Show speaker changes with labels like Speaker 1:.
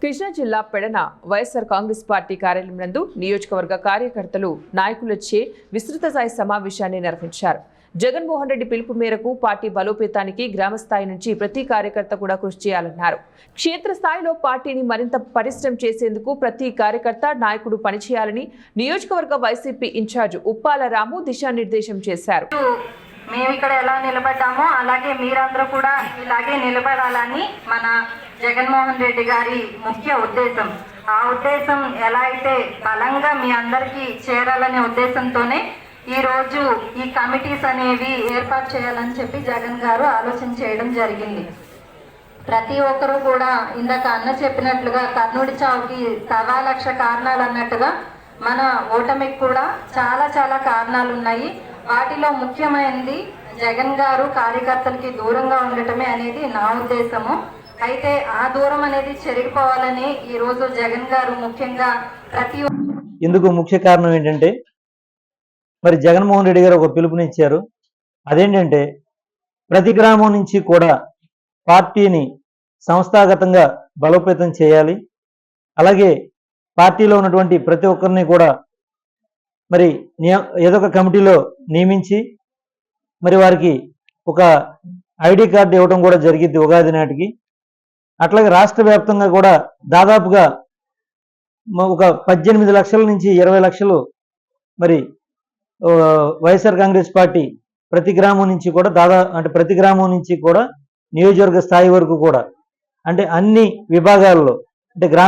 Speaker 1: కృష్ణా జిల్లా పెడన వైఎస్ఆర్ కాంగ్రెస్ పార్టీ కార్యాలయం నందు నియోజకవర్గ కార్యకర్తలు నాయకులచే విస్తృత స్థాయి సమావేశాన్ని నిర్వహించారు. జగన్మోహన్ రెడ్డి పిలుపు మేరకు పార్టీ బలోపేతానికి గ్రామస్థాయి నుంచి ప్రతి కార్యకర్త కూడా కృషి చేయాలన్నారు. క్షేత్రస్థాయిలో పార్టీని మరింత పటిష్టం చేసేందుకు ప్రతి కార్యకర్త నాయకుడు పనిచేయాలని నియోజకవర్గ వైసీపీ ఇన్ఛార్జ్ ఉప్పాల రాము దిశానిర్దేశం చేశారు.
Speaker 2: మేము ఇక్కడ ఎలా నిలబడ్డామో అలాగే మీరందరూ కూడా ఇలాగే నిలబడాలని మన జగన్మోహన్ రెడ్డి గారి ముఖ్య ఉద్దేశం. ఆ ఉద్దేశం ఎలా అయితే బలంగా మీ అందరికీ చేరాలనే ఉద్దేశంతోనే ఈరోజు ఈ కమిటీస్ అనేవి ఏర్పాటు చేయాలని చెప్పి జగన్ గారు ఆలోచన చేయడం జరిగింది. ప్రతి ఒక్కరూ కూడా ఇందాక అన్న చెప్పినట్లుగా కర్నూడి చావుకి 1,00,000 కారణాలు అన్నట్టుగా మన ఓటమికి కూడా చాలా కారణాలు ఉన్నాయి. వాటిలో ముఖ్యమైనది జగన్ గారు కార్యకర్తలకి దూరంగా ఉండటమే అనేది నా ఉద్దేశము. అయితే ఆ దూరం అనేది చెరిగిపోవాలని ఈరోజు జగన్ గారు ముఖ్యంగా
Speaker 3: ఇందుకు ముఖ్య కారణం ఏంటంటే మరి జగన్మోహన్ రెడ్డి గారు ఒక పిలుపునిచ్చారు. అదేంటంటే ప్రతి గ్రామం నుంచి కూడా పార్టీని సంస్థాగతంగా బలోపేతం చేయాలి. అలాగే పార్టీలో ఉన్నటువంటి ప్రతి ఒక్కరిని కూడా మరి ఏదో ఒక కమిటీలో నియమించి మరి వారికి ఒక ఐడి కార్డు ఇవ్వడం కూడా జరిగింది ఉగాది నాటికి. అట్లాగే రాష్ట్ర వ్యాప్తంగా కూడా దాదాపుగా ఒక 18 లక్షల నుంచి 20 లక్షలు మరి వైఎస్ఆర్ కాంగ్రెస్ పార్టీ ప్రతి గ్రామం నుంచి కూడా ప్రతి గ్రామం నుంచి కూడా నియోజకవర్గ స్థాయి వరకు కూడా అంటే అన్ని విభాగాల్లో అంటే